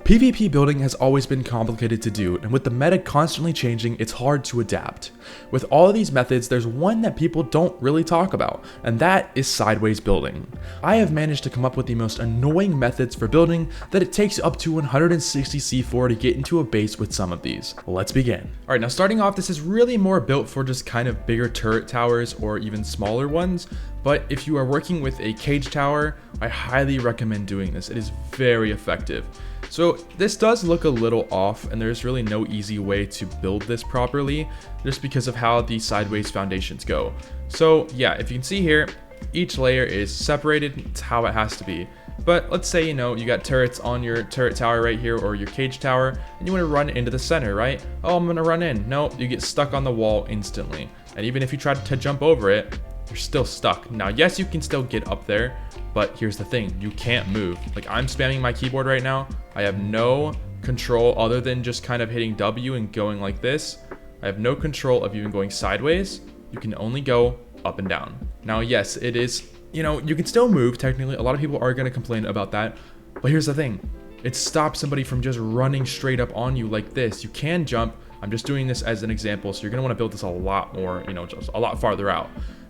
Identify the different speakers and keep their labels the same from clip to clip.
Speaker 1: PvP building has always been complicated to do, and with the meta constantly changing, it's hard to adapt. With all of these methods, there's one that people don't really talk about, and that is sideways building. I have managed to come up with the most annoying methods for building that it takes up to 160 C4 to get into a base with some of these. Let's begin. Alright, now starting off, this is really more built for just kind of bigger turret towers or even smaller ones, but if you are working with a cage tower, I highly recommend doing this. It is very effective. So this does look a little off, and there's really no easy way to build this properly just because of how the sideways foundations go. So yeah, if you can see here, each layer is separated. It's how it has to be. But let's say, you got turrets on your turret tower right here or your cage tower, and you want to run into the center, right? Oh, I'm going to run in. No, you get stuck on the wall instantly. And even if you try to jump over it, you're still stuck. Now, yes, you can still get up there, but here's the thing, you can't move. Like, I'm spamming my keyboard right now. I have no control other than just kind of hitting W and going like this. I have no control of even going sideways. You can only go up and down. Now, yes, it is, you can still move technically. A lot of people are going to complain about that, but here's the thing. It stops somebody from just running straight up on you like this. You can jump. I'm just doing this as an example, so you're going to want to build this a lot more, just a lot farther out.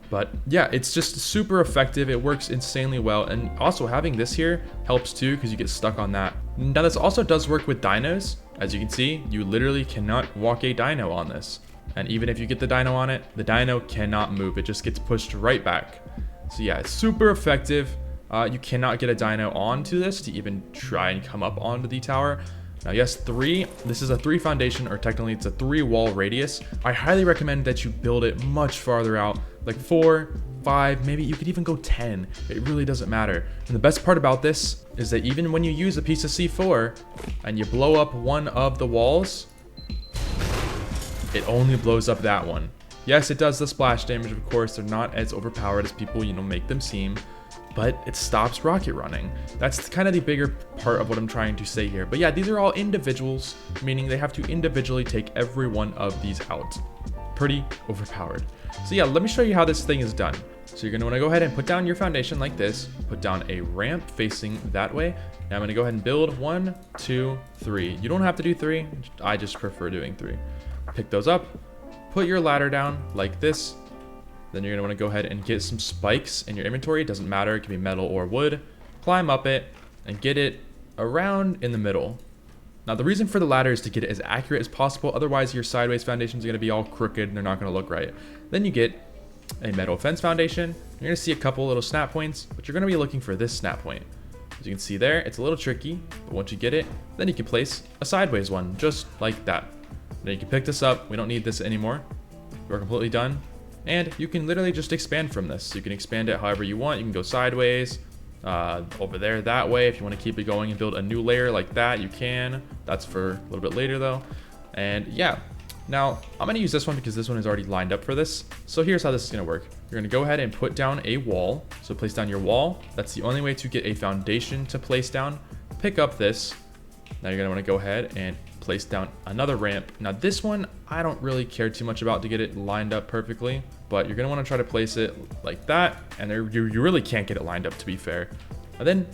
Speaker 1: But yeah, it's just super effective. It works insanely well. And also having this here helps too, because you get stuck on that. Now this also does work with dinos. As you can see, you literally cannot walk a dino on this. And even if you get the dino on it, the dino cannot move. It just gets pushed right back. So yeah, it's super effective. You cannot get a dino onto this to even try and come up onto the tower. Now yes, this is a 3 foundation, or technically it's a 3 wall radius. I highly recommend that you build it much farther out, like 4, 5, maybe you could even go 10. It really doesn't matter. And the best part about this is that even when you use a piece of C4 and you blow up one of the walls, it only blows up that one. Yes, it does the splash damage, of course. They're not as overpowered as people, make them seem, but it stops rocket running. That's kind of the bigger part of what I'm trying to say here. But yeah, these are all individuals, meaning they have to individually take every one of these out. Pretty overpowered. So yeah, let me show you how this thing is done. So you're gonna wanna go ahead and put down your foundation like this, put down a ramp facing that way. Now I'm gonna go ahead and build 1, 2, 3. You don't have to do 3, I just prefer doing 3. Pick those up, put your ladder down like this. Then you're gonna wanna go ahead and get some spikes in your inventory. It doesn't matter, it can be metal or wood. Climb up it and get it around in the middle. Now the reason for the ladder is to get it as accurate as possible, otherwise your sideways foundations are gonna be all crooked and they're not gonna look right. Then you get a metal fence foundation. You're gonna see a couple little snap points, but you're gonna be looking for this snap point. As you can see there, it's a little tricky, but once you get it, then you can place a sideways one, just like that. Then you can pick this up. We don't need this anymore. We're completely done. And you can literally just expand from this. You can expand it however you want. You can go sideways, over there that way. If you want to keep it going and build a new layer like that, you can. That's for a little bit later though. And yeah, now I'm going to use this one because this one is already lined up for this. So here's how this is going to work. You're going to go ahead and put down a wall. So place down your wall. That's the only way to get a foundation to place down. Pick up this. Now you're going to want to go ahead and place down another ramp. Now this one, I don't really care too much about to get it lined up perfectly, but you're going to want to try to place it like that. And there, you really can't get it lined up, to be fair. And then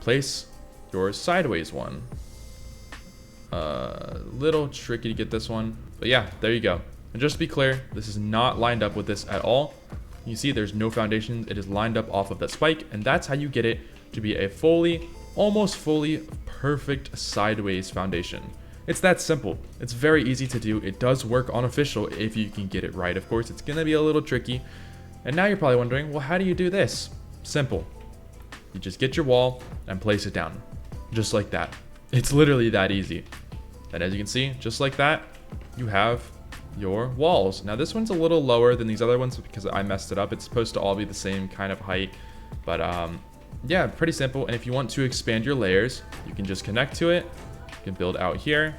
Speaker 1: place your sideways one. Little tricky to get this one, but yeah, there you go. And just to be clear, this is not lined up with this at all. You see there's no foundations. It is lined up off of that spike, and that's how you get it to be a almost fully perfect sideways foundation. It's that simple. It's very easy to do. It does work on official if you can get it right. Of course, it's gonna be a little tricky. And now you're probably wondering, well, how do you do this? Simple. You just get your wall and place it down. Just like that. It's literally that easy. And as you can see, just like that, you have your walls. Now this one's a little lower than these other ones because I messed it up. It's supposed to all be the same kind of height. But yeah, pretty simple. And if you want to expand your layers, you can just connect to it. You can build out here,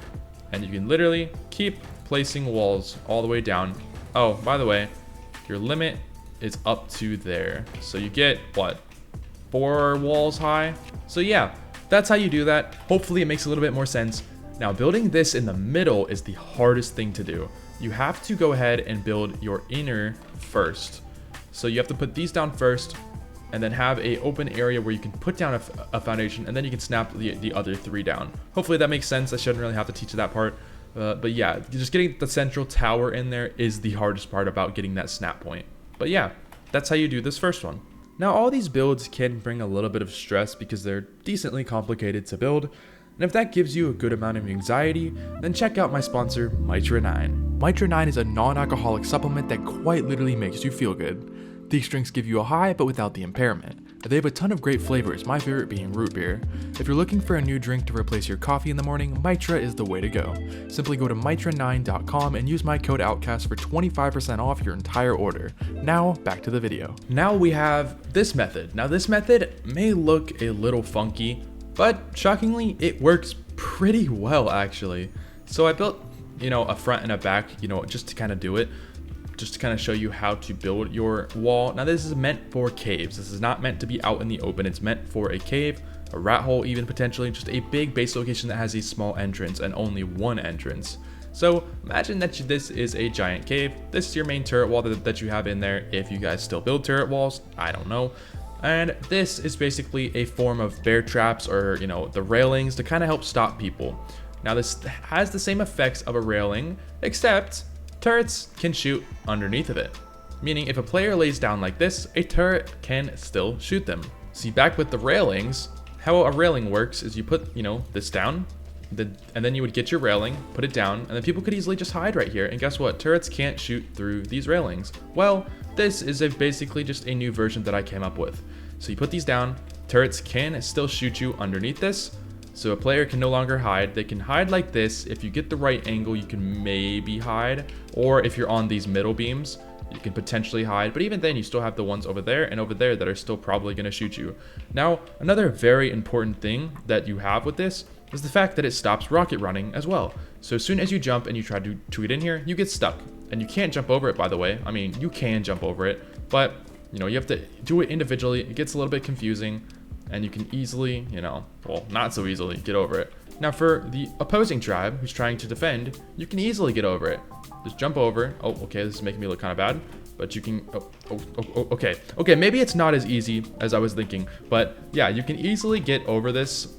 Speaker 1: and you can literally keep placing walls all the way down. Oh, by the way, your limit is up to there. So you get, what, 4 walls high? So yeah, that's how you do that. Hopefully it makes a little bit more sense. Now building this in the middle is the hardest thing to do. You have to go ahead and build your inner first. So you have to put these down first, and then have a open area where you can put down a foundation, and then you can snap the other 3 down. Hopefully that makes sense. I shouldn't really have to teach that part. But yeah, just getting the central tower in there is the hardest part about getting that snap point. But yeah, that's how you do this first one. Now all these builds can bring a little bit of stress because they're decently complicated to build, and if that gives you a good amount of anxiety, then check out my sponsor, Mitra 9. Mitra 9 is a non-alcoholic supplement that quite literally makes you feel good. These drinks give you a high but without the impairment. They have a ton of great flavors, my favorite being root beer. If you're looking for a new drink to replace your coffee in the morning, Mitra is the way to go. Simply go to mitra9.com and use my code OUTCAST for 25% off your entire order. Now, back to the video. Now we have this method. Now this method may look a little funky, but shockingly, it works pretty well actually. So I built, a front and a back, just to kind of do it. Just to kind of show you how to build your wall. Now this is meant for caves. This is not meant to be out in the open. It's meant for a cave, a rat hole even potentially, just a big base location that has a small entrance and only one entrance. So imagine that this is a giant cave. This is your main turret wall that you have in there. If you guys still build turret walls, I don't know. And this is basically a form of bear traps or, the railings to kind of help stop people. Now this has the same effects of a railing, except turrets can shoot underneath of it, meaning if a player lays down like this, a turret can still shoot them. See, back with the railings, how a railing works is you put, this down, and then you would get your railing, put it down, and then people could easily just hide right here. And guess what? Turrets can't shoot through these railings. Well, this is basically just a new version that I came up with. So you put these down, turrets can still shoot you underneath this. So a player can no longer hide. They can hide like this. If you get the right angle, you can maybe hide. Or if you're on these middle beams, you can potentially hide. But even then, you still have the ones over there and over there that are still probably going to shoot you. Now, another very important thing that you have with this is the fact that it stops rocket running as well. So as soon as you jump and you try to get in here, you get stuck. And you can't jump over it, by the way. I mean, you can jump over it, but you have to do it individually. It gets a little bit confusing. And you can easily, well, not so easily get over it. Now for the opposing tribe who's trying to defend, you can easily get over it. Just jump over. Oh, okay, this is making me look kind of bad, but you can, okay, maybe it's not as easy as I was thinking, but yeah, you can easily get over this,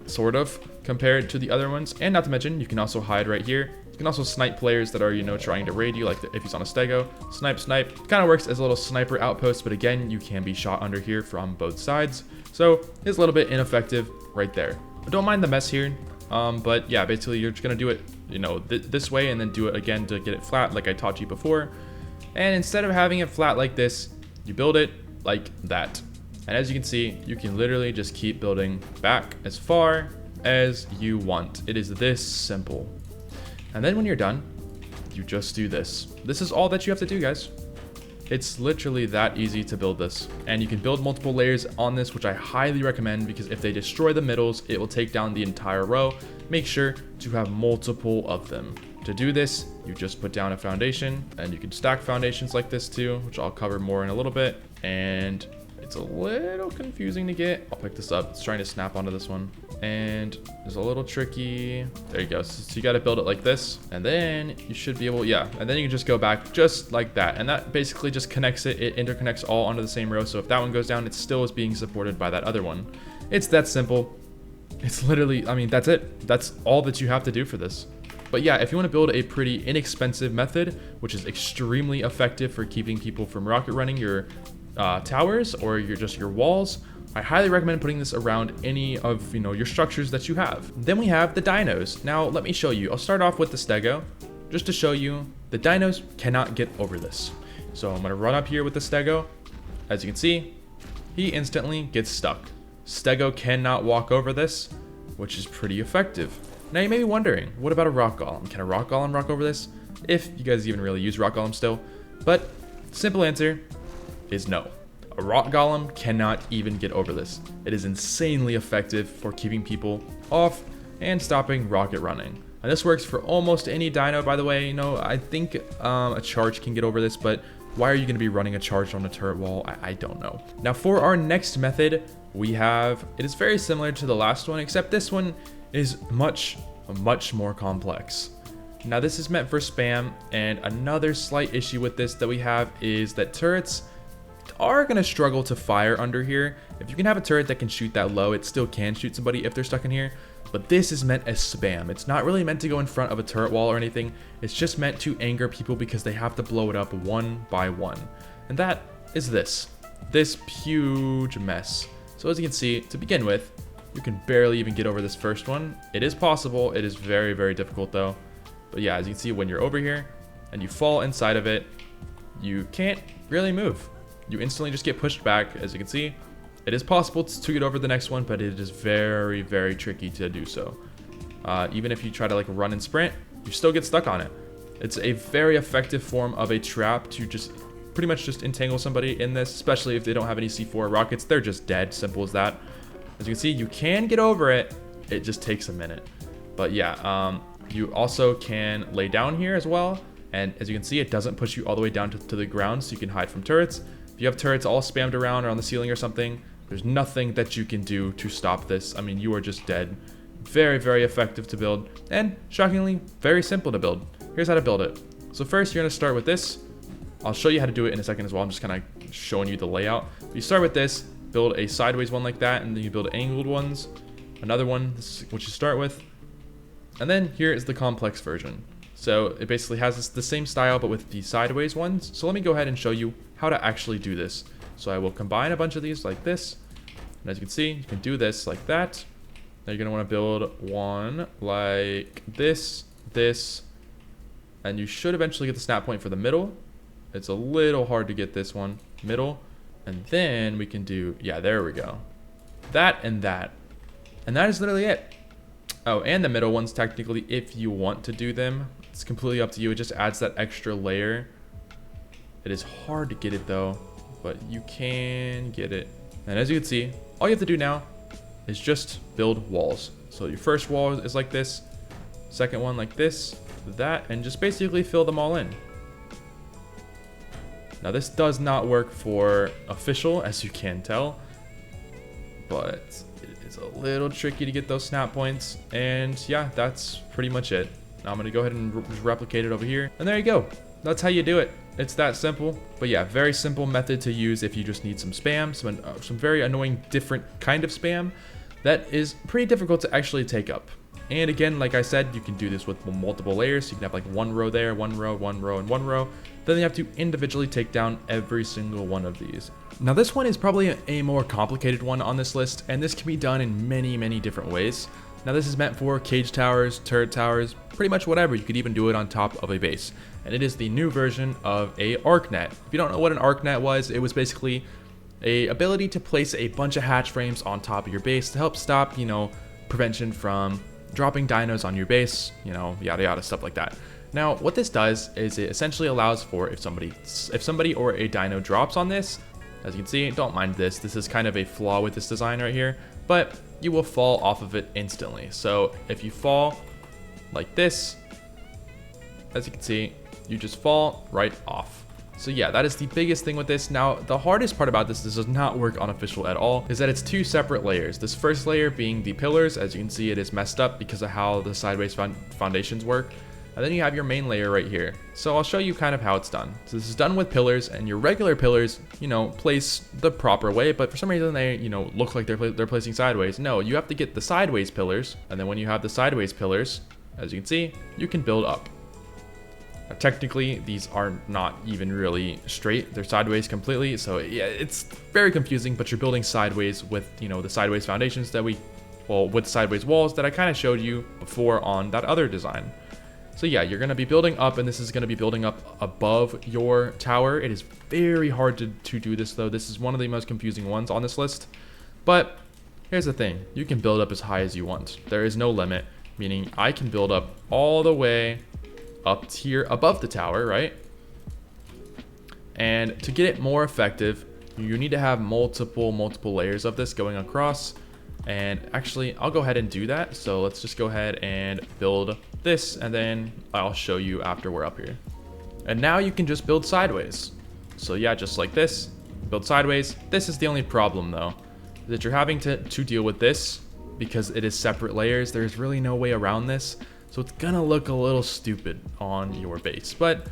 Speaker 1: sort of, compared to the other ones. And not to mention, you can also hide right here. You can also snipe players that are, trying to raid you, like if he's on a stego. Snipe. Kind of works as a little sniper outpost, but again, you can be shot under here from both sides. So it's a little bit ineffective right there. I don't mind the mess here, but yeah, basically you're just gonna do it, this way, and then do it again to get it flat, like I taught you before. And instead of having it flat like this, you build it like that. And as you can see, you can literally just keep building back as far as you want. It is this simple. And then when you're done, you just do this. This is all that you have to do, guys. It's literally that easy to build this. And you can build multiple layers on this, which I highly recommend, because if they destroy the middles, it will take down the entire row. Make sure to have multiple of them. To do this, you just put down a foundation, and you can stack foundations like this too, which I'll cover more in a little bit. And it's a little confusing to get. I'll pick this up. It's trying to snap onto this one. And it's a little tricky. There you go. So you got to build it like this, and then you should be able, yeah. And then you can just go back just like that. And that basically just connects it. It interconnects all onto the same row. So if that one goes down, it still is being supported by that other one. It's that simple. It's literally, I mean, that's it. That's all that you have to do for this. But yeah, if you want to build a pretty inexpensive method, which is extremely effective for keeping people from rocket running your towers or your walls, I highly recommend putting this around any of your structures that you have. Then we have the dinos. Now let me show you. I'll start off with the stego, just to show you the dinos cannot get over this. So I'm gonna run up here with the stego. As you can see, he instantly gets stuck. Stego cannot walk over this, which is pretty effective. Now you may be wondering, what about a rock golem? Can a rock golem rock over this? If you guys even really use rock golem still. But simple answer is no. A rock golem cannot even get over this. It is insanely effective for keeping people off and stopping rocket running. And this works for almost any dino, by the way. I think a charge can get over this, but why are you going to be running a charge on a turret wall? I don't know. Now for our next method, it is very similar to the last one, except this one is much more complex. Now this is meant for spam, and another slight issue with this that we have is that turrets are going to struggle to fire under here. If you can have a turret that can shoot that low, it still can shoot somebody if they're stuck in here. But this is meant as spam. It's not really meant to go in front of a turret wall or anything. It's just meant to anger people because they have to blow it up one by one. And that is this huge mess. So as you can see, to begin with, you can barely even get over this first one. It is possible. It is very, very difficult though. But yeah, as you can see, when you're over here and you fall inside of it, you can't really move. You instantly just get pushed back. As you can see, it is possible to get over the next one, but it is very, very tricky to do so. Even if you try to like run and sprint, you still get stuck on it. It's a very effective form of a trap to just pretty much just entangle somebody in this, especially if they don't have any C4 rockets. They're just dead, simple as that. As you can see, you can get over it. It just takes a minute. But yeah, you also can lay down here as well. And as you can see, it doesn't push you all the way down to the ground, so you can hide from turrets. If you have turrets all spammed around or on the ceiling or something, there's nothing that you can do to stop this. I mean, you are just dead. Very, very effective to build, and shockingly, very simple to build. Here's how to build it. So first, you're gonna start with this. I'll show you how to do it in a second as well. I'm just kind of showing you the layout. You start with this, build a sideways one like that, and then you build angled ones. Another one, this is what you start with. And then here is the complex version. So it basically has the same style, but with the sideways ones. So let me go ahead and show you how to actually do this. So I will combine a bunch of these like this. And as you can see, you can do this like that. Now you're going to want to build one like this, and you should eventually get the snap point for the middle. It's a little hard to get this one, middle. And then we can do, yeah, there we go. That and that. And that is literally it. Oh, and the middle ones, technically, if you want to do them, it's completely up to you. It just adds that extra layer. It is hard to get it though, but you can get it. And as you can see, all you have to do now is just build walls. So your first wall is like this, second one like this, that, and just basically fill them all in. Now this does not work for official, as you can tell, but it is a little tricky to get those snap points. And yeah, that's pretty much it. Now I'm gonna go ahead and replicate it over here, and there you go. That's how you do it. It's that simple. But yeah, very simple method to use if you just need some spam, some very annoying different kind of spam that is pretty difficult to actually take up. And again, like I said, you can do this with multiple layers. So you can have like one row there, one row, and one row. Then you have to individually take down every single one of these. Now this one is probably a more complicated one on this list, and this can be done in many, many different ways. Now this is meant for cage towers, turret towers, pretty much whatever. You could even do it on top of a base. And it is the new version of a ARK net. If you don't know what an ARK net was, it was basically a ability to place a bunch of hatch frames on top of your base to help stop, prevention from dropping dinos on your base, yada yada, stuff like that. Now what this does is it essentially allows for if somebody or a dino drops on this, as you can see, don't mind this. This is kind of a flaw with this design right here, but you will fall off of it instantly. So if you fall like this, as you can see, you just fall right off. So yeah, that is the biggest thing with this. Now, the hardest part about this does not work on official at all, is that it's two separate layers. This first layer being the pillars. As you can see, it is messed up because of how the sideways foundations work. And then you have your main layer right here. So I'll show you kind of how it's done. So this is done with pillars, and your regular pillars, place the proper way, but for some reason they, look like they're placing sideways. No, you have to get the sideways pillars, and then when you have the sideways pillars, as you can see, you can build up. Now, technically, these are not even really straight. They're sideways completely, so yeah, it's very confusing, but you're building sideways with, the sideways foundations that with sideways walls that I kind of showed you before on that other design. So yeah, you're going to be building up, and this is going to be building up above your tower. It is very hard to do this, though. This is one of the most confusing ones on this list. But here's the thing. You can build up as high as you want. There is no limit, meaning I can build up all the way up here above the tower, right? And to get it more effective, you need to have multiple layers of this going across. And actually, I'll go ahead and do that. So let's just go ahead and build this, and then I'll show you after we're up here. And now you can just build sideways. So yeah, just like this, build sideways. This is the only problem though, that you're having to deal with this because it is separate layers. There's really no way around this. So it's gonna look a little stupid on your base, but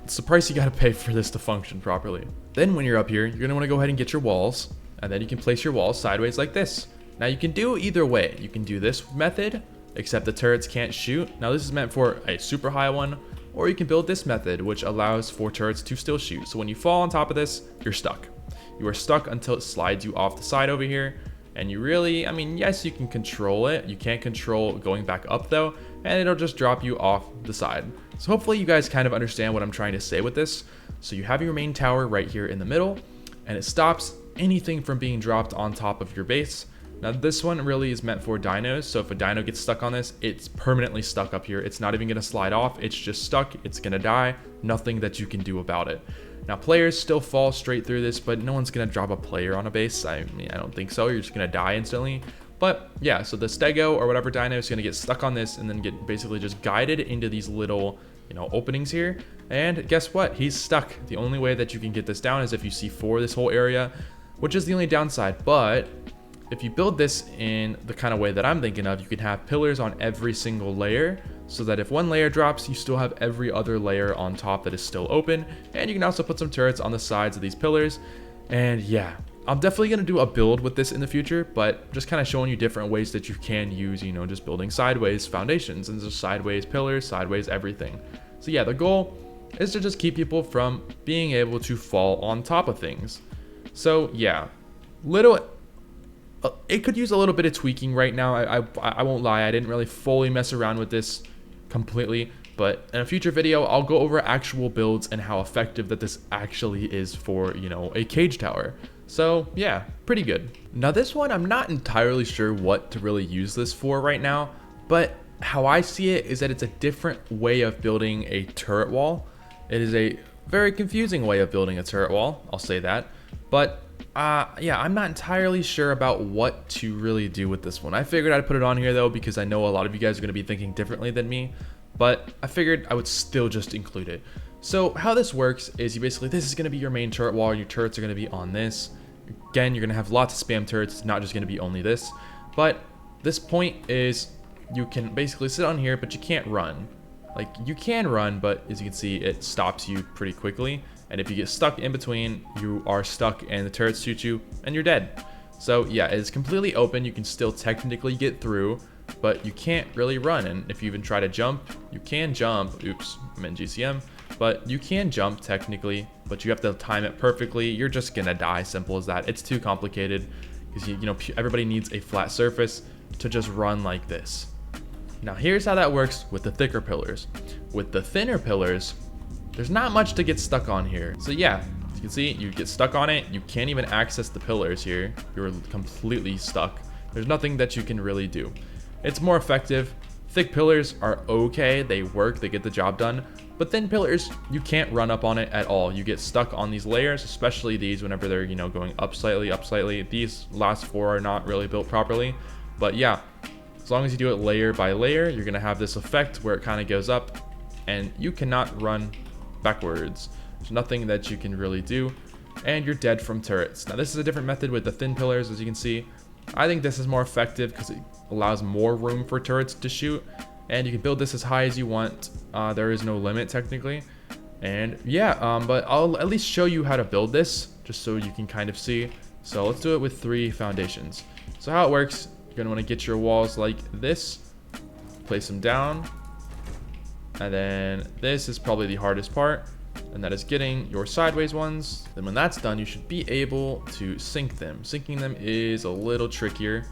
Speaker 1: it's the price you gotta pay for this to function properly. Then when you're up here, you're gonna wanna go ahead and get your walls, and then you can place your walls sideways like this. Now you can do either way. You can do this method, except the turrets can't shoot. Now this is meant for a super high one, or you can build this method, which allows for turrets to still shoot. So when you fall on top of this, you're stuck. You are stuck until it slides you off the side over here. And you really, I mean, yes, you can control it. You can't control going back up though, and it'll just drop you off the side. So hopefully you guys kind of understand what I'm trying to say with this. So you have your main tower right here in the middle, and it stops anything from being dropped on top of your base. Now this one really is meant for dinos, so if a dino gets stuck on this, it's permanently stuck up here. It's not even gonna slide off, it's just stuck, it's gonna die, nothing that you can do about it. Now players still fall straight through this, but no one's gonna drop a player on a base. I mean, I don't think so, you're just gonna die instantly. But yeah, so the stego or whatever dino is gonna get stuck on this and then get basically just guided into these little, you know, openings here. And guess what? He's stuck. The only way that you can get this down is if you C4 this whole area, which is the only downside. But if you build this in the kind of way that I'm thinking of, you can have pillars on every single layer, so that if one layer drops, you still have every other layer on top that is still open. And you can also put some turrets on the sides of these pillars. And yeah, I'm definitely going to do a build with this in the future, but just kind of showing you different ways that you can use, you know, just building sideways foundations and just sideways pillars, sideways everything. So yeah, the goal is to just keep people from being able to fall on top of things. So yeah, it could use a little bit of tweaking right now. I won't lie, I didn't really fully mess around with this completely, but in a future video I'll go over actual builds and how effective that this actually is for, you know, a cage tower. So yeah, pretty good. Now this one, I'm not entirely sure what to really use this for right now, but how I see it is that it's a different way of building a turret wall. It is a very confusing way of building a turret wall, I'll say that, but yeah, I'm not entirely sure about what to really do with this one. I figured I'd put it on here though, because I know a lot of you guys are going to be thinking differently than me, but I figured I would still just include it. So how this works is this is going to be your main turret wall. Your turrets are going to be on this. Again, you're going to have lots of spam turrets. It's not just going to be only this, but this point is you can basically sit on here, but you can't run. Like you can run, but as you can see, it stops you pretty quickly. And if you get stuck in between, you are stuck and the turrets shoot you and you're dead. So yeah, it's completely open. You can still technically get through, but you can't really run. And if you even try to jump, you can jump. Oops, I'm in GCM, but you can jump technically, but you have to time it perfectly. You're just gonna die, simple as that. It's too complicated because you know, everybody needs a flat surface to just run like this. Now here's how that works with the thicker pillars. With the thinner pillars, there's not much to get stuck on here. So yeah, as you can see, you get stuck on it. You can't even access the pillars here. You're completely stuck. There's nothing that you can really do. It's more effective. Thick pillars are okay. They work, they get the job done. But thin pillars, you can't run up on it at all. You get stuck on these layers, especially these whenever they're, you know, going up slightly, up slightly. These last four are not really built properly. But yeah, as long as you do it layer by layer, you're gonna have this effect where it kind of goes up and you cannot run backwards. There's nothing that you can really do, and you're dead from turrets. Now this is a different method with the thin pillars, as you can see. I think this is more effective because it allows more room for turrets to shoot, and you can build this as high as you want. There is no limit technically, and yeah, but I'll at least show you how to build this just so you can kind of see. So let's do it with 3 foundations. So how it works, you're gonna want to get your walls like this, place them down. And then this is probably the hardest part, and that is getting your sideways ones. Then when that's done, you should be able to sync them. Syncing them is a little trickier,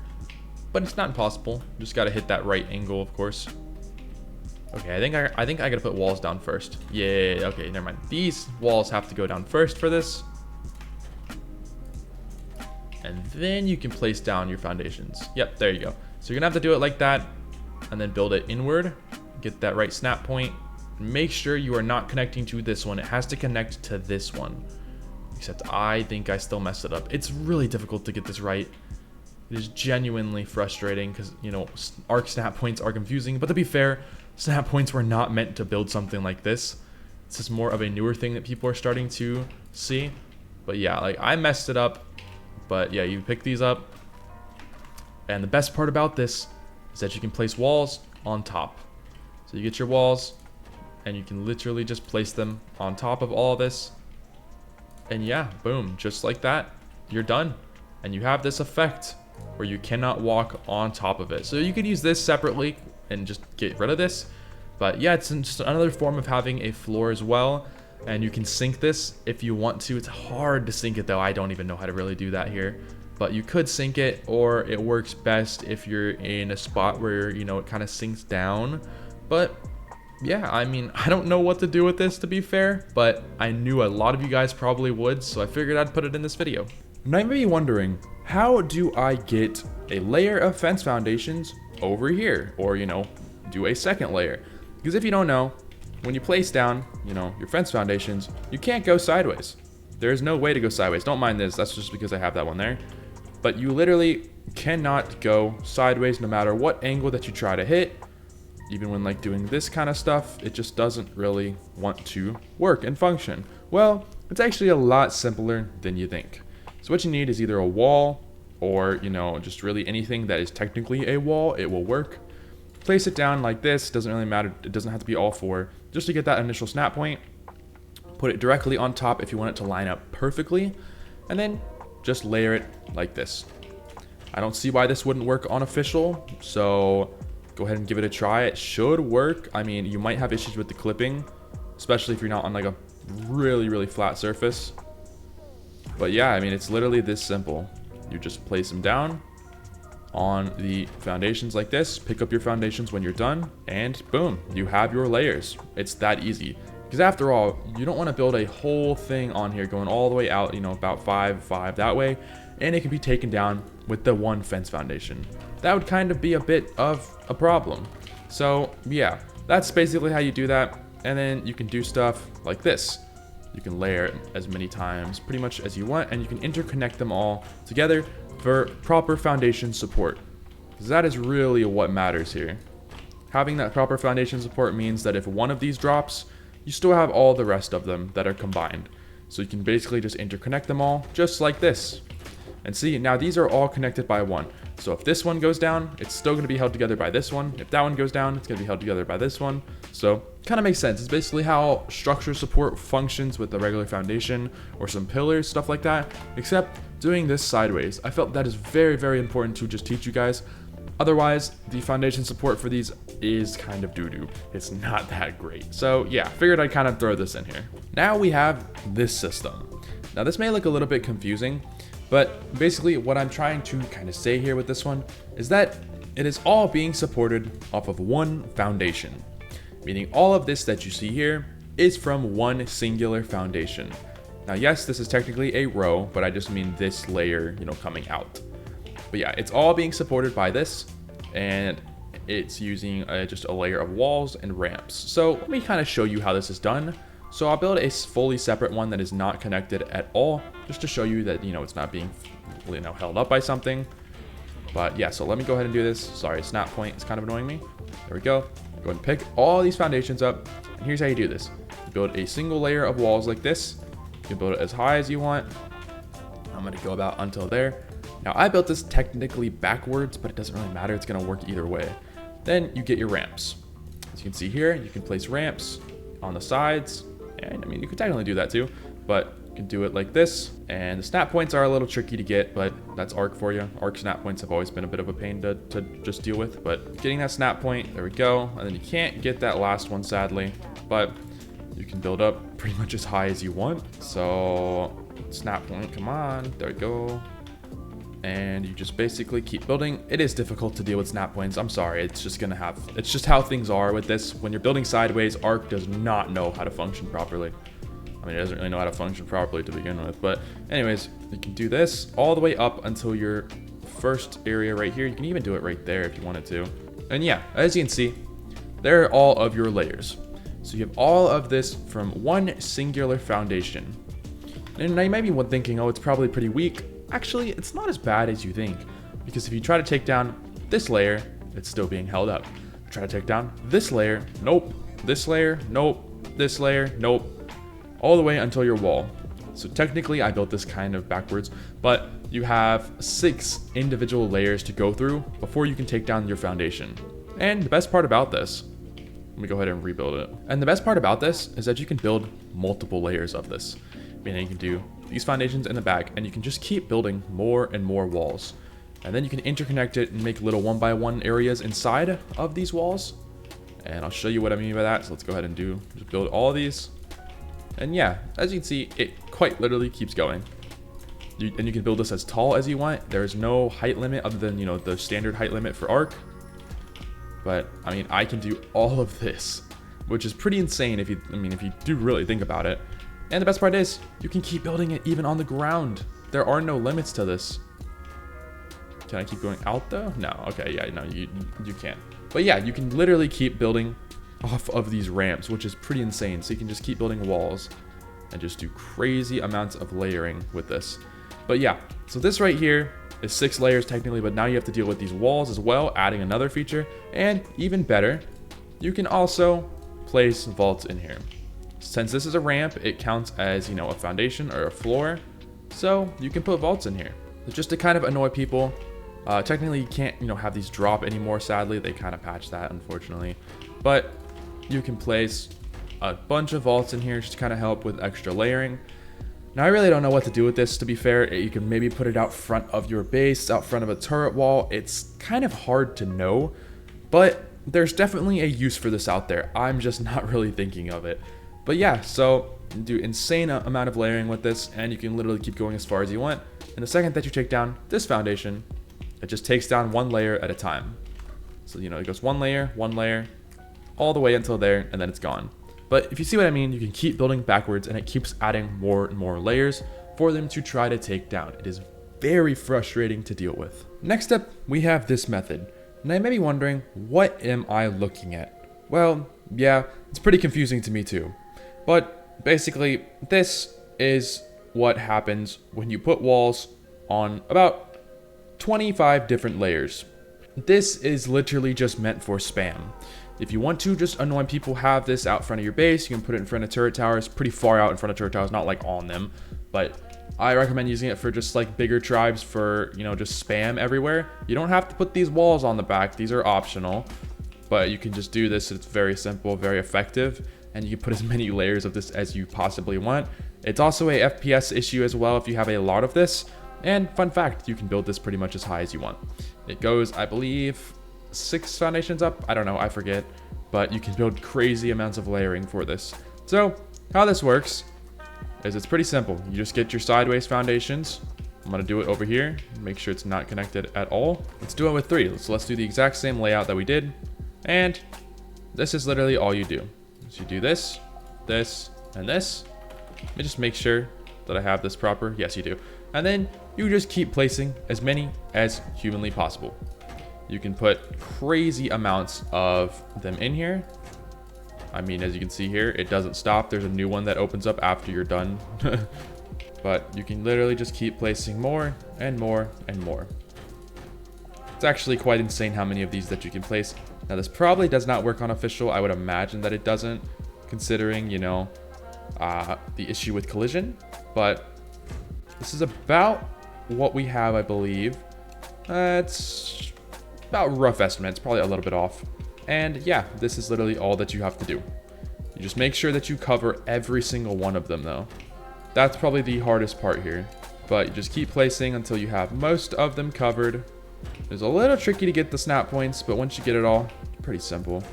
Speaker 1: but it's not impossible. You just got to hit that right angle, of course. Okay, I think I gotta put walls down first. Yeah, okay, never mind. These walls have to go down first for this. And then you can place down your foundations. Yep, there you go. So you're gonna have to do it like that, and then build it inward. Get that right snap point. Make sure you are not connecting to this one. It has to connect to this one. Except I think I still messed it up. It's really difficult to get this right. It is genuinely frustrating because, you know, ARK snap points are confusing. But to be fair, snap points were not meant to build something like this. This is more of a newer thing that people are starting to see. But yeah, like I messed it up. But yeah, you pick these up. And the best part about this is that you can place walls on top. So you get your walls, and you can literally just place them on top of all this. And yeah, boom, just like that, you're done. And you have this effect where you cannot walk on top of it. So you could use this separately and just get rid of this. But yeah, it's just another form of having a floor as well. And you can sync this if you want to. It's hard to sync it though. I don't even know how to really do that here. But you could sync it, or it works best if you're in a spot where, you know, it kind of sinks down. But yeah, I mean, I don't know what to do with this, to be fair, but I knew a lot of you guys probably would, so I figured I'd put it in this video. Now you may be wondering, how do I get a layer of fence foundations over here, or, you know, do a second layer? Because if you don't know, when you place down, you know, your fence foundations, you can't go sideways. There's no way to go sideways. Don't mind this, that's just because I have that one there. But you literally cannot go sideways no matter what angle that you try to hit. Even when like doing this kind of stuff, it just doesn't really want to work and function. Well, it's actually a lot simpler than you think. So what you need is either a wall or, you know, just really anything that is technically a wall, it will work. Place it down like this, doesn't really matter, it doesn't have to be all four, just to get that initial snap point. Put it directly on top if you want it to line up perfectly, and then just layer it like this. I don't see why this wouldn't work on official, so go ahead and give it a try. It should work. I mean, you might have issues with the clipping, especially if you're not on like a really flat surface. But yeah, I mean, it's literally this simple. You just place them down on the foundations like this, pick up your foundations when you're done, and boom, you have your layers. It's that easy. Because after all, you don't want to build a whole thing on here going all the way out, you know, about 5 that way, and it can be taken down with the one fence foundation. That would kind of be a bit of a problem. So yeah, that's basically how you do that. And then you can do stuff like this. You can layer it as many times pretty much as you want, and you can interconnect them all together for proper foundation support. Because that is really what matters here. Having that proper foundation support means that if one of these drops, you still have all the rest of them that are combined. So you can basically just interconnect them all just like this. And see, now these are all connected by one. So if this one goes down, it's still going to be held together by this one. If that one goes down, it's going to be held together by this one. So kind of makes sense. It's basically how structure support functions with the regular foundation or some pillars, stuff like that, except doing this sideways. I felt that is very important to just teach you guys. Otherwise, the foundation support for these is kind of doo-doo. It's not that great. So yeah, figured I'd kind of throw this in here. Now we have this system. Now this may look a little bit confusing, but basically what I'm trying to kind of say here with this one is that it is all being supported off of one foundation. Meaning all of this that you see here is from one singular foundation. Now yes, this is technically a row, but I just mean this layer, you know, coming out. But yeah, it's all being supported by this, and it's using just a layer of walls and ramps. So let me kind of show you how this is done. So I'll build a fully separate one that is not connected at all, just to show you that, you know, it's not being, you know, held up by something. But yeah, so let me go ahead and do this. Sorry, snap point is kind of annoying me. There we go. Go ahead and pick all these foundations up. And here's how you do this. You build a single layer of walls like this. You can build it as high as you want. I'm going to go about until there. Now I built this technically backwards, but it doesn't really matter. It's going to work either way. Then you get your ramps. As you can see here, you can place ramps on the sides. And I mean, you could technically do that too, but you can do it like this. And the snap points are a little tricky to get, but that's ARK for you. ARK snap points have always been a bit of a pain to just deal with, but getting that snap point, there we go. And then you can't get that last one, sadly, but you can build up pretty much as high as you want. So snap point, come on, there we go. And you just basically keep building. It is difficult to deal with snap points. I'm sorry, it's just how things are with this. When you're building sideways, ARK does not know how to function properly. I mean, it doesn't really know how to function properly to begin with. But anyways, you can do this all the way up until your first area right here. You can even do it right there if you wanted to. And yeah, as you can see, there are all of your layers. So you have all of this from one singular foundation. And now you might be thinking, oh, it's probably pretty weak. Actually, it's not as bad as you think, because if you try to take down this layer, it's still being held up. Try to take down this layer, nope. This layer, nope. This layer, nope. All the way until your wall. So technically, I built this kind of backwards, but you have 6 individual layers to go through before you can take down your foundation. And the best part about this Let me go ahead and rebuild it. And the best part about this is that you can build multiple layers of this. Meaning you can do these foundations in the back, and you can just keep building more and more walls. And then you can interconnect it and make little 1x1 areas inside of these walls. And I'll show you what I mean by that. So let's go ahead and just build all of these. And yeah, as you can see, it quite literally keeps going. And you can build this as tall as you want. There's no height limit other than, the standard height limit for ARK. But I mean, I can do all of this, which is pretty insane if you do really think about it. And the best part is, you can keep building it even on the ground. There are no limits to this. Can I keep going out though? No. Okay, yeah, no, you can't. But yeah, you can literally keep building off of these ramps, which is pretty insane. So you can just keep building walls and just do crazy amounts of layering with this. But yeah, so this right here is 6 layers technically, but now you have to deal with these walls as well, adding another feature. And even better, you can also place vaults in here. Since this is a ramp, it counts as, a foundation or a floor. So you can put vaults in here. Just to kind of annoy people. Technically you can't, have these drop anymore, sadly. They kind of patched that, unfortunately. But you can place a bunch of vaults in here just to kind of help with extra layering. Now I really don't know what to do with this, to be fair. You can maybe put it out front of your base, out front of a turret wall. It's kind of hard to know, but there's definitely a use for this out there. I'm just not really thinking of it. But yeah, so you do insane amount of layering with this, and you can literally keep going as far as you want. And the second that you take down this foundation, it just takes down 1 layer at a time. So, it goes 1 layer, all the way until there, and then it's gone. But if you see what I mean, you can keep building backwards, and it keeps adding more and more layers for them to try to take down. It is very frustrating to deal with. Next up, we have this method. And I may be wondering, what am I looking at? Well, yeah, it's pretty confusing to me too. But basically, this is what happens when you put walls on about 25 different layers. This is literally just meant for spam. If you want to just annoy people, have this out front of your base. You can put it in front of turret towers, pretty far out in front of turret towers, not like on them. But I recommend using it for just like bigger tribes for, just spam everywhere. You don't have to put these walls on the back. These are optional. But you can just do this. It's very simple, very effective. And you can put as many layers of this as you possibly want. It's also a FPS issue as well if you have a lot of this. And fun fact, you can build this pretty much as high as you want. It goes, I believe, 6 foundations up. I don't know, I forget. But you can build crazy amounts of layering for this. So how this works is it's pretty simple. You just get your sideways foundations. I'm going to do it over here. Make sure it's not connected at all. Let's do it with 3. So let's do the exact same layout that we did. And this is literally all you do. So you do this, this, and this. Let me just make sure that I have this proper. Yes, you do. And then you just keep placing as many as humanly possible. You can put crazy amounts of them in here. I mean, as you can see here, it doesn't stop. There's a new one that opens up after you're done. But you can literally just keep placing more and more and more. It's actually quite insane how many of these that you can place. Now, this probably does not work on official. I would imagine that it doesn't, considering, the issue with collision. But this is about what we have, I believe. It's about rough estimate. It's probably a little bit off. And yeah, this is literally all that you have to do. You just make sure that you cover every single one of them though. That's probably the hardest part here. But you just keep placing until you have most of them covered. It's a little tricky to get the snap points, but once you get it all, pretty simple.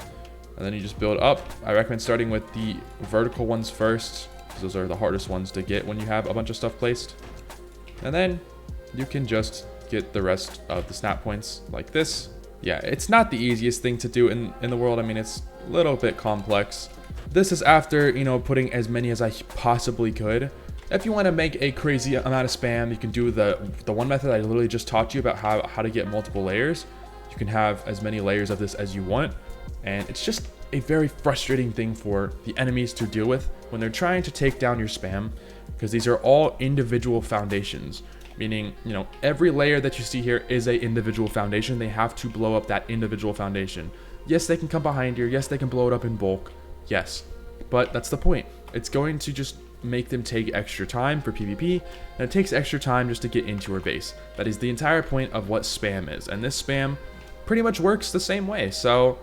Speaker 1: And then you just build up. I recommend starting with the vertical ones first, because those are the hardest ones to get when you have a bunch of stuff placed. And then you can just get the rest of the snap points like this. Yeah, it's not the easiest thing to do in the world. I mean, it's a little bit complex. This is after, putting as many as I possibly could. If you want to make a crazy amount of spam, you can do the one method I literally just taught you about how to get multiple layers. You can have as many layers of this as you want. And it's just a very frustrating thing for the enemies to deal with when they're trying to take down your spam, because these are all individual foundations. Meaning, every layer that you see here is a individual foundation. They have to blow up that individual foundation. Yes, they can come behind here. Yes, they can blow it up in bulk. Yes, but that's the point. It's going to just make them take extra time for PvP, and it takes extra time just to get into your base. That is the entire point of what spam is, and this spam pretty much works the same way. So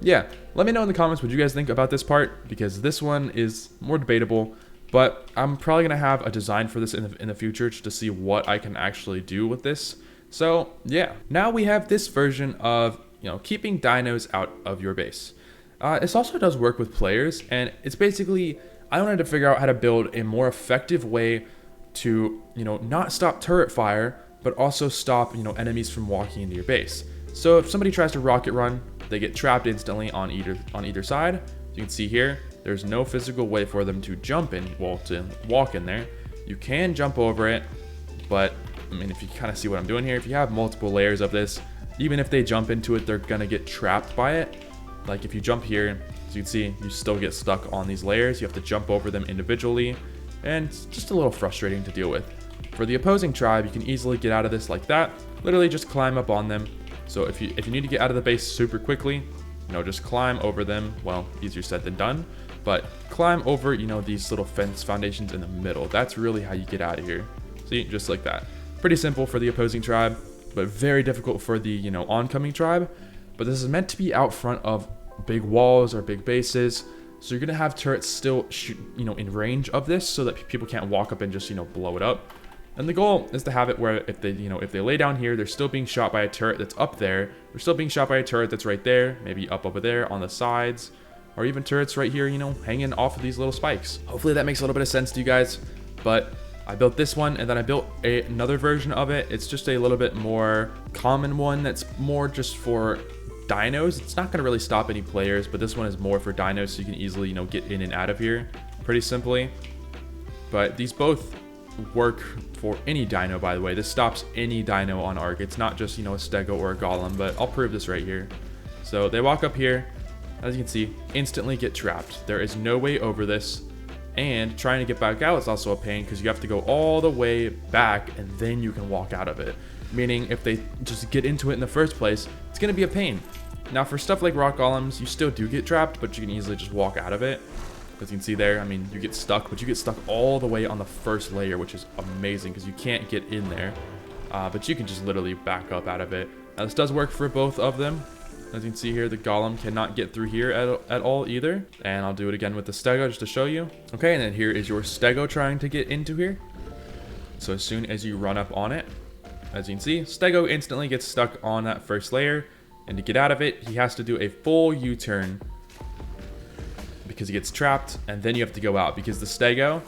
Speaker 1: yeah, let me know in the comments what you guys think about this part, because this one is more debatable, but I'm probably going to have a design for this in the future just to see what I can actually do with this. So yeah, now we have this version of, keeping dinos out of your base. This also does work with players, and it's basically, I wanted to figure out how to build a more effective way to, not stop turret fire, but also stop, enemies from walking into your base. So if somebody tries to rocket run, they get trapped instantly on either side. You can see here, there's no physical way for them to jump in, well, to walk in there. You can jump over it, but I mean, if you kind of see what I'm doing here, if you have multiple layers of this, even if they jump into it, they're gonna get trapped by it. Like if you jump here, as you can see, you still get stuck on these layers. You have to jump over them individually, and it's just a little frustrating to deal with. For the opposing tribe, you can easily get out of this like that. Literally just climb up on them. So if you need to get out of the base super quickly, just climb over them. Well, easier said than done, but climb over, these little fence foundations in the middle. That's really how you get out of here. See, just like that. Pretty simple for the opposing tribe, but very difficult for the, oncoming tribe. But this is meant to be out front of big walls or big bases. So you're going to have turrets still shoot, in range of this so that people can't walk up and just, blow it up. And the goal is to have it where if they, if they lay down here, they're still being shot by a turret that's up there. They're still being shot by a turret that's right there, maybe up over there on the sides, or even turrets right here, hanging off of these little spikes. Hopefully that makes a little bit of sense to you guys. But I built this one, and then I built another version of it. It's just a little bit more common one that's more just for dinos. It's not going to really stop any players, but this one is more for dinos, so you can easily, get in and out of here pretty simply. But these both work for any dino, by the way. This stops any dino on ARK. It's not just, a stego or a golem, but I'll prove this right here. So they walk up here, as you can see, instantly get trapped. There is no way over this, and trying to get back out is also a pain because you have to go all the way back and then you can walk out of it. Meaning if they just get into it in the first place, it's going to be a pain. Now for stuff like rock golems, you still do get trapped, but you can easily just walk out of it. As you can see there, I mean, you get stuck, but you get stuck all the way on the first layer, which is amazing because you can't get in there. But you can just literally back up out of it. Now this does work for both of them. As you can see here, the golem cannot get through here at all either. And I'll do it again with the stego just to show you. Okay, and then here is your stego trying to get into here. So as soon as you run up on it, as you can see, stego instantly gets stuck on that first layer. And to get out of it, he has to do a full U-turn because he gets trapped, and then you have to go out because the stego,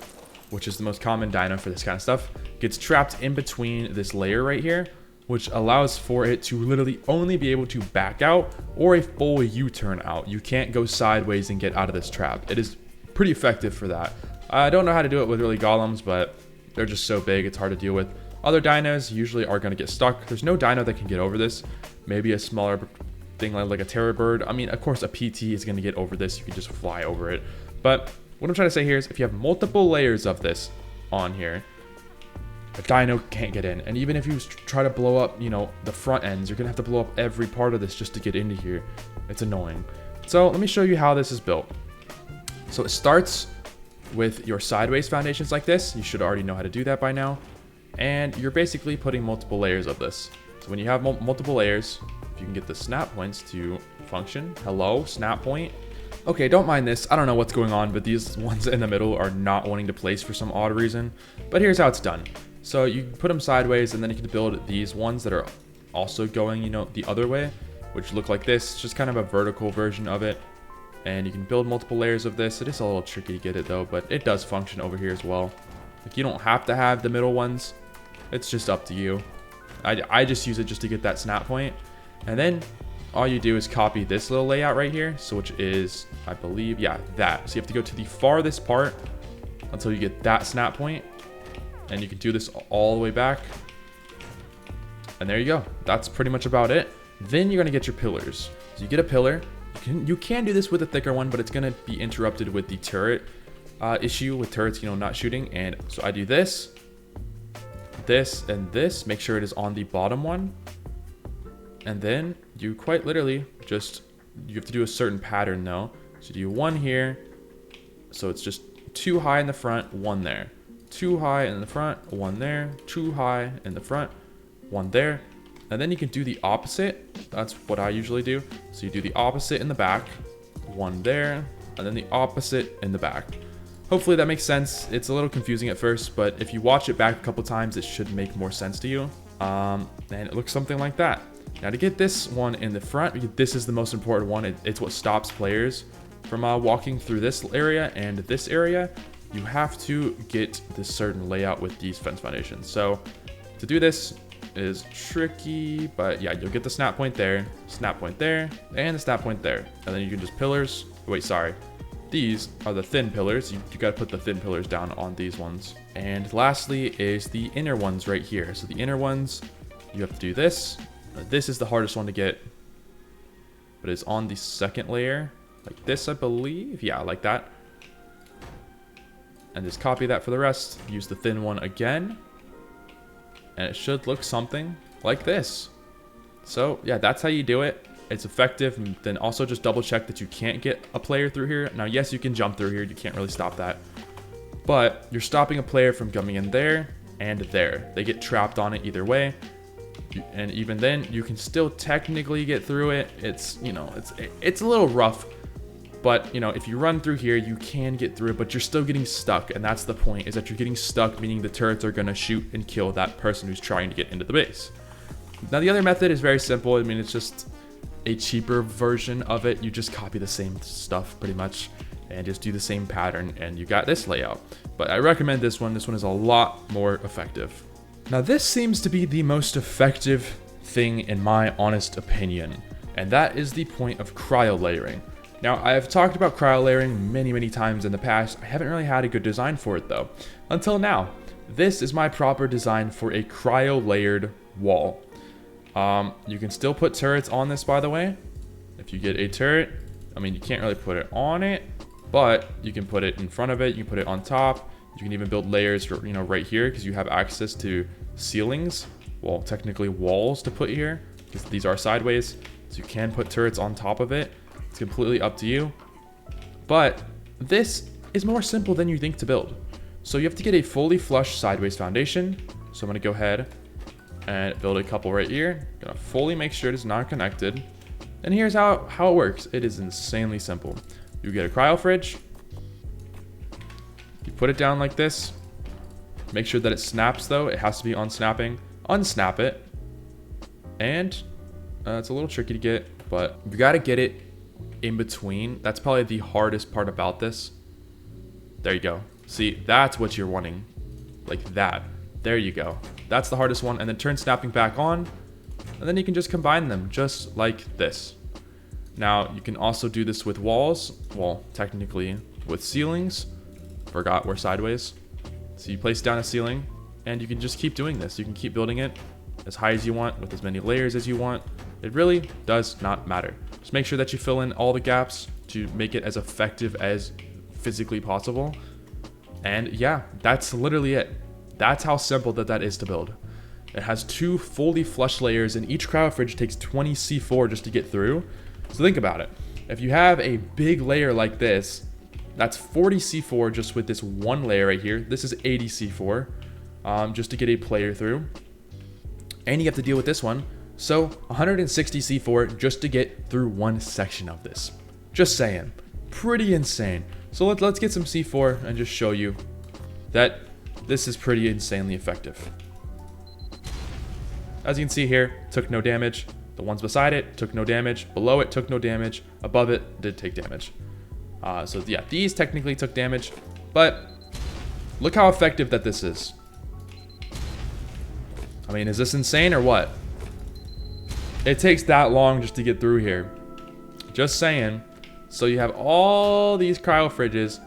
Speaker 1: which is the most common dino for this kind of stuff, gets trapped in between this layer right here, which allows for it to literally only be able to back out or a full U-turn out. You can't go sideways and get out of this trap. It is pretty effective for that. I don't know how to do it with really golems, but they're just so big, it's hard to deal with. Other dinos usually are going to get stuck. There's no dino that can get over this. Maybe a smaller thing like a terror bird. I mean, of course, a PT is going to get over this. You can just fly over it. But what I'm trying to say here is if you have multiple layers of this on here, a dino can't get in. And even if you try to blow up, the front ends, you're going to have to blow up every part of this just to get into here. It's annoying. So let me show you how this is built. So it starts with your sideways foundations like this. You should already know how to do that by now. And you're basically putting multiple layers of this. So when you have multiple layers, if you can get the snap points to function. Hello, snap point. Okay, don't mind this. I don't know what's going on, but these ones in the middle are not wanting to place for some odd reason. But here's how it's done. So you put them sideways, and then you can build these ones that are also going, the other way, which look like this. It's just kind of a vertical version of it. And you can build multiple layers of this. It is a little tricky to get it though, but it does function over here as well. Like, you don't have to have the middle ones. It's just up to you. I just use it just to get that snap point. And then all you do is copy this little layout right here. So which is, I believe, yeah, that. So you have to go to the farthest part until you get that snap point. And you can do this all the way back. And there you go. That's pretty much about it. Then you're going to get your pillars. So you get a pillar. You can do this with a thicker one, but it's going to be interrupted with the turret issue with turrets, not shooting. And so I do this, and this. Make sure it is on the bottom one. And then you quite literally you have to do a certain pattern though. So you do one here. So it's just too high in the front, one there. Too high in the front, one there. Too high in the front, one there. And then you can do the opposite. That's what I usually do. So you do the opposite in the back, one there, and then the opposite in the back. Hopefully that makes sense. It's a little confusing at first, but if you watch it back a couple times, it should make more sense to you. And it looks something like that. Now to get this one in the front, this is the most important one. It's what stops players from walking through this area and this area. You have to get this certain layout with these fence foundations. So to do this is tricky, but yeah, you'll get the snap point there, and the snap point there. And then you can just pillars. Wait, sorry. These are the thin pillars. You got to put the thin pillars down on these ones. And lastly is the inner ones right here. So the inner ones, you have to do this. This is the hardest one to get, but it's on the second layer, like this, I believe. Yeah, like that. And just copy that for the rest. Use the thin one again. And it should look something like this. So yeah, that's how you do it. It's effective. And then also just double check that you can't get a player through here. Now, yes, you can jump through here. You can't really stop that. But you're stopping a player from coming in there and there. They get trapped on it either way. And even then, you can still technically get through it. It's, you know, it's a little rough. But, you know, if you run through here, you can get through it, but you're still getting stuck. And that's the point, is that you're getting stuck, meaning the turrets are going to shoot and kill that person who's trying to get into the base. Now, the other method is very simple. I mean, it's just a cheaper version of it. You just copy the same stuff pretty much and just do the same pattern, and you got this layout. But I recommend this one. This one is a lot more effective. Now, this seems to be the most effective thing in my honest opinion, and that is the point of cryo layering. Now, I have talked about cryo layering many times in the past. I haven't really had a good design for it though, until now. This is my proper design for a cryo layered wall. You can still put turrets on this, by the way. If you get a turret, I mean, you can't really put it on it, but you can put it in front of it. You can put it on top. You can even build layers for, you know, right here, because you have access to ceilings. Well, technically walls to put here, because these are sideways. So you can put turrets on top of it. It's completely up to you. But this is more simple than you think to build. So you have to get a fully flush sideways foundation. So I'm going to go ahead and build a couple right here. Gonna fully make sure it is not connected. And here's how it works. It is insanely simple. You get a cryo fridge. You put it down like this. Make sure that it snaps though. It has to be on snapping. Unsnap it. And it's a little tricky to get, but you gotta get it in between. That's probably the hardest part about this. There you go. See, that's what you're wanting. Like that. There you go. That's the hardest one. And then turn snapping back on. And then you can just combine them just like this. Now, you can also do this with walls. Well, technically with ceilings. Forgot we're sideways. So you place down a ceiling and you can just keep doing this. You can keep building it as high as you want with as many layers as you want. It really does not matter. Just make sure that you fill in all the gaps to make it as effective as physically possible. And yeah, that's literally it. That's how simple that is to build. It has 2 fully flush layers, and each cryo fridge takes 20 C4 just to get through. So think about it. If you have a big layer like this, that's 40 C4 just with this one layer right here. This is 80 C4 just to get a player through. And you have to deal with this one. So 160 C4 just to get through one section of this. Just saying. Pretty insane. So let's get some C4 and just show you that this is pretty insanely effective. As you can see here, took no damage. The ones beside it took no damage. Below it took no damage. Above it did take damage. So yeah, these technically took damage, but look how effective that this is. I mean, is this insane or what? It takes that long just to get through here. Just saying. So you have all these cryo fridges,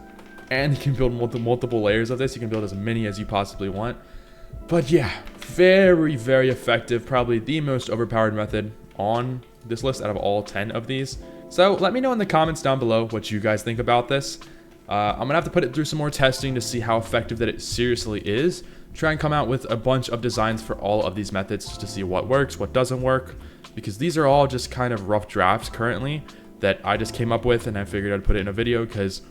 Speaker 1: and you can build multiple layers of this. You can build as many as you possibly want. But yeah, very effective. Probably the most overpowered method on this list out of all 10 of these. So let me know in the comments down below what you guys think about this. I'm going to have to put it through some more testing to see how effective that it seriously is. Try and come out with a bunch of designs for all of these methods just to see what works, what doesn't work. Because these are all just kind of rough drafts currently that I just came up with, and I figured I'd put it in a video because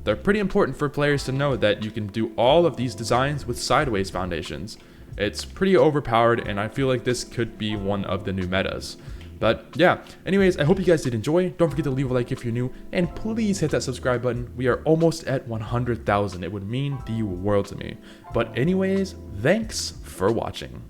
Speaker 1: they're pretty important for players to know that you can do all of these designs with sideways foundations. It's pretty overpowered, and I feel like this could be one of the new metas. But yeah, anyways, I hope you guys did enjoy. Don't forget to leave a like if you're new, and please hit that subscribe button. We are almost at 100,000. It would mean the world to me. But anyways, thanks for watching.